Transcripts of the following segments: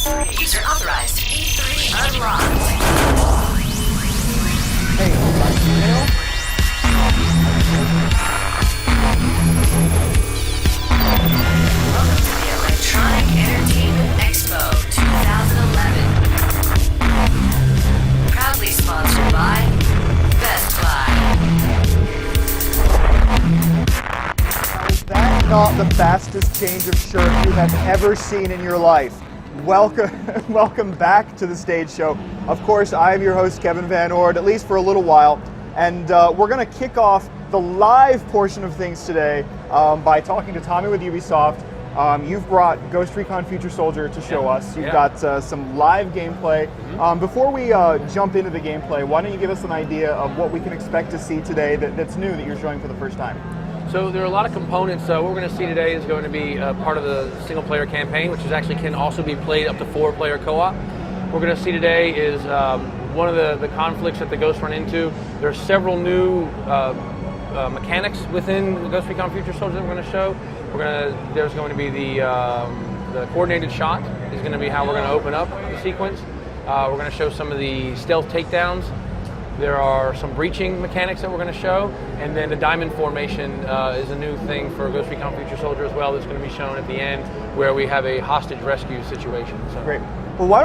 PS3. User authorized. E3 unlocked. Hey, my email? Welcome to the Electronic Entertainment Expo 2011. Proudly sponsored by Best Buy. Is that not the fastest change of shirt you have ever seen in your life? Welcome back to the stage show. Of course, I am your host, Kevin Van Ord, at least for a little while. And we're going to kick off the live portion of things today by talking to Tommy with Ubisoft. You've brought Ghost Recon Future Soldier to show us. You've got some live gameplay. Before we jump into the gameplay, why don't you give us an idea of what we can expect to see today that's new that you're showing for the first time? So there are a lot of components. What we're going to see today is going to be part of the single-player campaign, which can also be played up to 4-player co-op. What we're going to see today is one of the conflicts that the Ghosts run into. There are several new mechanics within the Ghost Recon Future Soldier that we're going to show. There's going to be the coordinated shot is going to be how we're going to open up the sequence. We're going to show some of the stealth takedowns. There are some breaching mechanics that we're going to show, and then the diamond formation is a new thing for Ghost Recon Future Soldier as well. That's going to be shown at the end, where we have a hostage rescue situation. So. Great. Well, why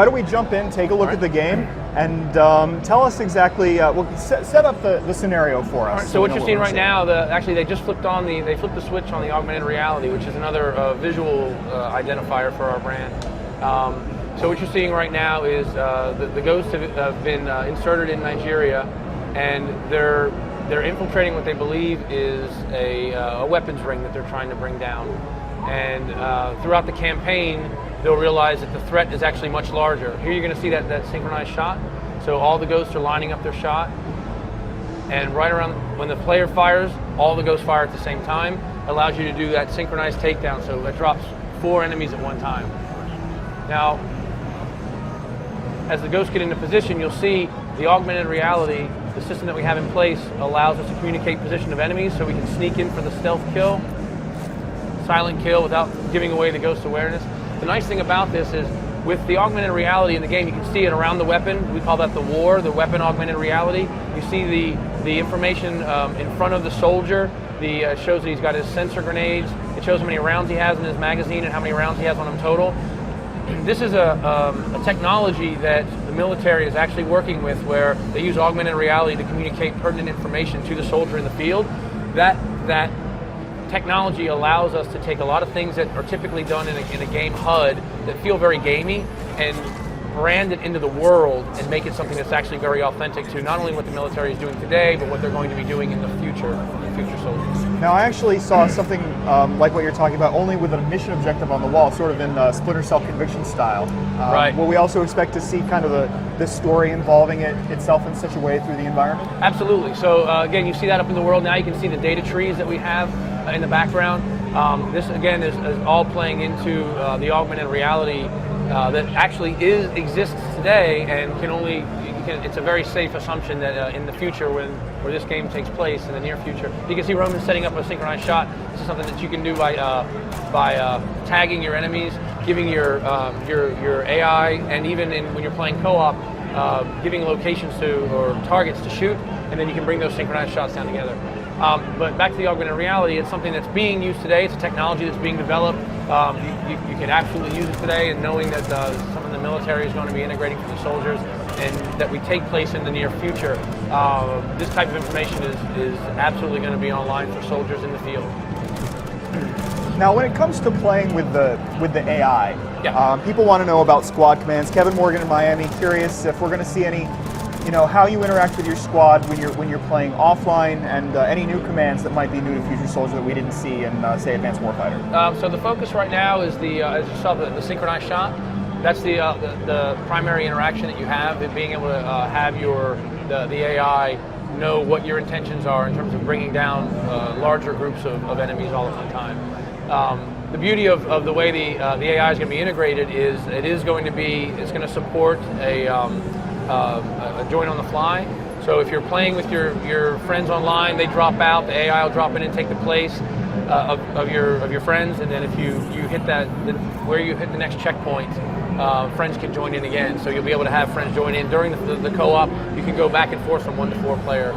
don't we jump in, take a look at the game, and tell us exactly. Set up the scenario for us. Right, so what you're seeing right now, they just flipped the switch on the augmented reality, which is another visual identifier for our brand. So what you're seeing right now is the Ghosts have been inserted in Nigeria, and they're infiltrating what they believe is a weapons ring that they're trying to bring down. And throughout the campaign, they'll realize that the threat is actually much larger. Here you're going to see that synchronized shot. So all the Ghosts are lining up their shot, and right around when the player fires, all the Ghosts fire at the same time. Allows you to do that synchronized takedown. So that drops 4 enemies at one time. Now, as the Ghosts get into position, you'll see the augmented reality, the system that we have in place, allows us to communicate position of enemies, so we can sneak in for the stealth kill, silent kill without giving away the Ghost's awareness. The nice thing about this is, with the augmented reality in the game, you can see it around the weapon. We call that the weapon augmented reality. You see the information in front of the soldier. It shows that he's got his sensor grenades. It shows how many rounds he has in his magazine and how many rounds he has on him total. This is a technology that the military is actually working with, where they use augmented reality to communicate pertinent information to the soldier in the field. That technology allows us to take a lot of things that are typically done in a game HUD that feel very gamey and brand it into the world and make it something that's actually very authentic to not only what the military is doing today, but what they're going to be doing in the future soldiers. Now, I actually saw something like what you're talking about, only with a mission objective on the wall, sort of in Splinter Cell Conviction style. Right. Will we also expect to see kind of the story involving itself in such a way through the environment? Absolutely. So again, you see that up in the world now. You can see the data trees that we have in the background. This again is all playing into the augmented reality that actually exists today, and it's a very safe assumption that in the future, where this game takes place in the near future, you can see Roman setting up a synchronized shot. This is something that you can do by tagging your enemies, giving your AI, and even when you're playing co-op, giving locations or targets to shoot, and then you can bring those synchronized shots down together. But back to the augmented reality, it's something that's being used today. It's a technology that's being developed. You can absolutely use it today, and knowing that something the military is going to be integrating for the soldiers, and that we take place in the near future, this type of information is absolutely going to be online for soldiers in the field. Now, when it comes to playing with the AI, people want to know about squad commands. Kevin Morgan in Miami, curious if we're going to see any, how you interact with your squad when you're playing offline, and any new commands that might be new to Future Soldier that we didn't see in, say, Advanced Warfighter. So the focus right now is as you saw, the synchronized shot. That's the primary interaction that you have, being able to have the AI know what your intentions are in terms of bringing down larger groups of enemies all at one time. The beauty of the way the AI is going to be integrated is it's going to support a join on the fly. So if you're playing with your friends online, they drop out, the AI will drop in and take the place. of your friends, and then if you hit where you hit the next checkpoint, friends can join in again. So you'll be able to have friends join in during the co-op. You can go back and forth from 1 to 4 player.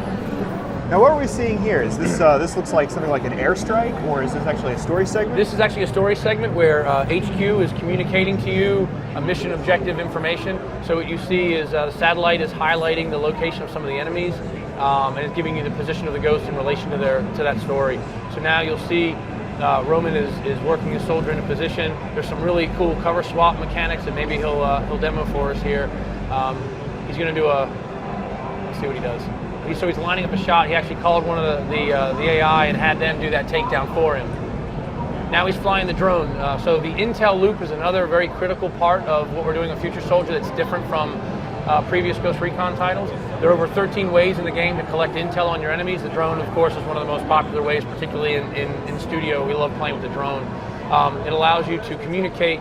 Now, what are we seeing here? Is this this looks like something like an airstrike, or is this actually a story segment? This is actually a story segment where HQ is communicating to you a mission objective information. So what you see is the satellite is highlighting the location of some of the enemies, and it's giving you the position of the Ghost in relation to that story. So now you'll see Roman is working his soldier in a position. There's some really cool cover swap mechanics that maybe he'll demo for us here. He's going to do let's see what he does. So he's lining up a shot. He actually called one of the AI and had them do that takedown for him. Now he's flying the drone. So the intel loop is another very critical part of what we're doing on Future Soldier that's different from previous Ghost Recon titles. There are over 13 ways in the game to collect intel on your enemies. The drone, of course, is one of the most popular ways, particularly in studio. We love playing with the drone. It allows you to communicate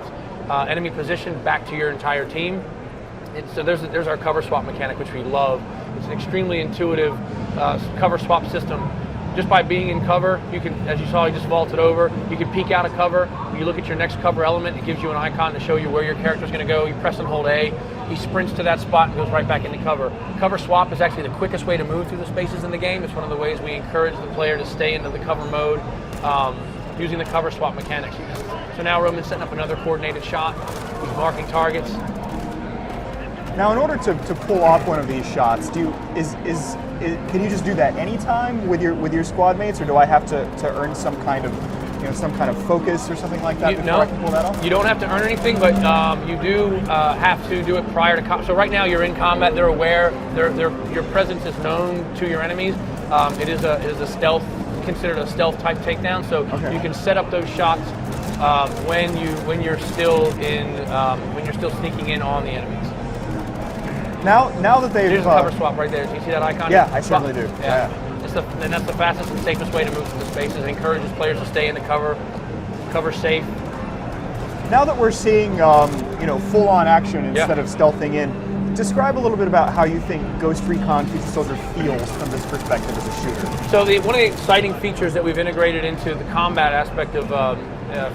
enemy position back to your entire team. So there's our cover swap mechanic, which we love. It's an extremely intuitive cover swap system. Just by being in cover, you can, as you saw, he just vaulted over. You can peek out of cover. You look at your next cover element. It gives you an icon to show you where your character is going to go. You press and hold A. He sprints to that spot and goes right back into cover. Cover swap is actually the quickest way to move through the spaces in the game. It's one of the ways we encourage the player to stay into the cover mode using the cover swap mechanics. So now Roman's setting up another coordinated shot. He's marking targets. Now, in order to pull off one of these shots, can you just do that anytime with your squad mates, or do I have to earn some kind of focus or something like that before I can pull that off? You don't have to earn anything, but you do have to do it prior to combat. So right now you're in combat. They're aware. Your presence is known to your enemies. It is a stealth, considered a stealth type takedown. So you can set up those shots when you're still sneaking in on the enemies. Now that they've... There's a cover swap right there. Do you see that icon? Yeah, I certainly do. Yeah. And that's the fastest and safest way to move through the spaces. It encourages players to stay in the cover safe. Now that we're seeing full-on action instead of stealthing in, describe a little bit about how you think Ghost Recon Future Soldier feels from this perspective as a shooter. So one of the exciting features that we've integrated into the combat aspect of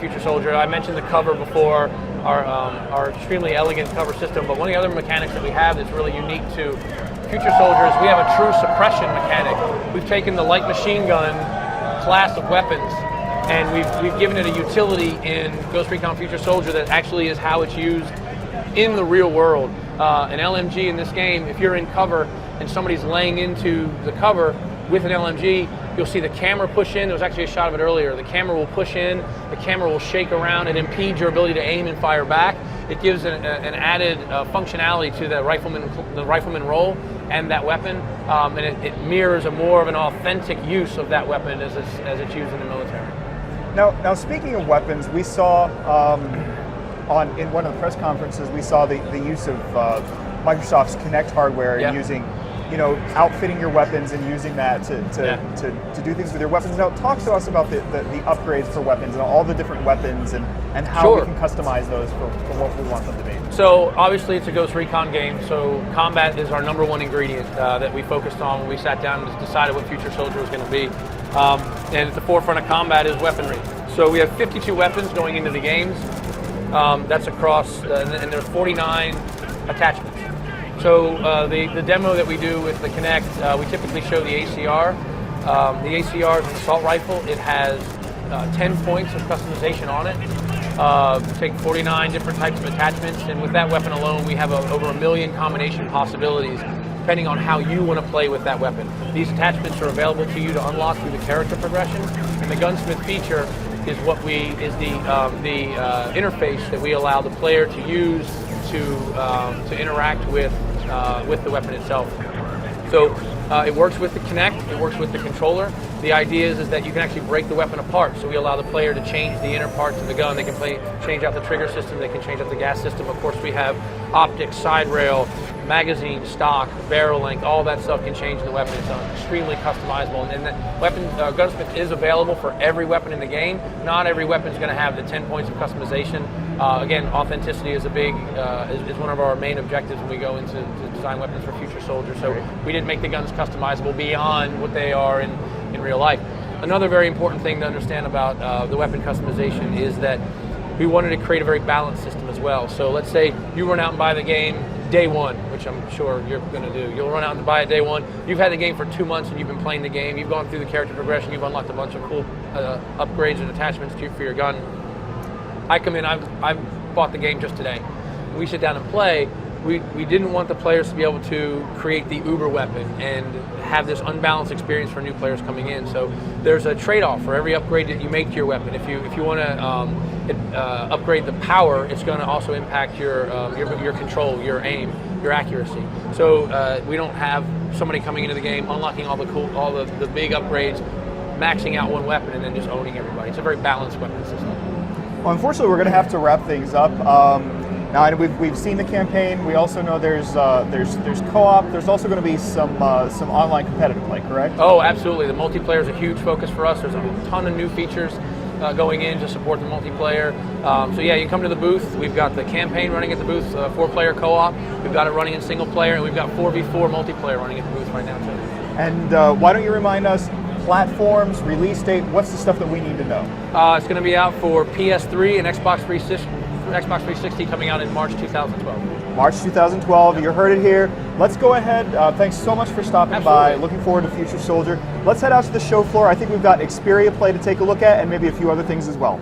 Future Soldier, I mentioned the cover before, our extremely elegant cover system, but one of the other mechanics that we have that's really unique to Future Soldier is we have a true suppression mechanic. We've taken the light machine gun class of weapons and we've given it a utility in Ghost Recon Future Soldier that actually is how it's used in the real world. An LMG in this game, if you're in cover and somebody's laying into the cover with an LMG, you'll see the camera push in. There was actually a shot of it earlier. The camera will push in, the camera will shake around and impede your ability to aim and fire back. It gives an added functionality to the rifleman role and that weapon, and it mirrors a more of an authentic use of that weapon as it's used in the military. Now speaking of weapons, we saw in one of the press conferences, we saw the use of Microsoft's Kinect Hardware and using, outfitting your weapons and using that to do things with your weapons. Now, talk to us about the upgrades for weapons and all the different weapons and how we can customize those for what we want them to be. So obviously it's a Ghost Recon game, so combat is our number one ingredient that we focused on when we sat down and decided what Future Soldier was going to be. And at the forefront of combat is weaponry. So we have 52 weapons going into the games. That's across, and there's 49 attachments. So the demo that we do with the Kinect, we typically show the ACR. The ACR is an assault rifle. It has 10 points of customization on it. Take 49 different types of attachments, and with that weapon alone, we have over 1 million combination possibilities, depending on how you want to play with that weapon. These attachments are available to you to unlock through the character progression, and the Gunsmith feature is the interface that we allow the player to use to interact with the weapon itself. So it works with the Kinect, it works with the controller. The idea is that you can actually break the weapon apart. So we allow the player to change the inner parts of the gun. They can change out the trigger system, they can change out the gas system. Of course, we have optics, side rail, magazine, stock, barrel length, all that stuff can change in the weapon. It's extremely customizable. And the weapon, Gunsmith is available for every weapon in the game. Not every weapon is going to have the 10 points of customization. Again, authenticity is is one of our main objectives when we go into to design weapons for Future Soldier. So we didn't make the guns customizable beyond what they are in real life. Another very important thing to understand about the weapon customization is that we wanted to create a very balanced system as well. So let's say you run out and buy the game day one, which I'm sure you're going to do. You'll run out and buy it day one. You've had the game for 2 months and you've been playing the game. You've gone through the character progression. You've unlocked a bunch of cool upgrades and attachments for your gun. I come in, I've bought the game just today. We sit down and play. We didn't want the players to be able to create the uber weapon and have this unbalanced experience for new players coming in. So there's a trade-off for every upgrade that you make to your weapon. If you want to upgrade the power, it's going to also impact your control, your aim, your accuracy. So we don't have somebody coming into the game unlocking all the big upgrades, maxing out one weapon, and then just owning everybody. It's a very balanced weapon system. Well, unfortunately, we're going to have to wrap things up. Now, we've seen the campaign. We also know there's co-op. There's also going to be some online competitive play, correct? Oh, absolutely. The multiplayer is a huge focus for us. There's a ton of new features going in to support the multiplayer. So yeah, you can come to the booth. We've got the campaign running at the booth, 4-player co-op. We've got it running in single player, and we've got 4v4 multiplayer running at the booth right now too. And why don't you remind us, platforms, release date, what's the stuff that we need to know? It's going to be out for PS3 and Xbox 360 coming out in March 2012. March 2012, you heard it here. Let's go ahead. Thanks so much for stopping by. Looking forward to Future Soldier. Let's head out to the show floor. I think we've got Xperia Play to take a look at and maybe a few other things as well.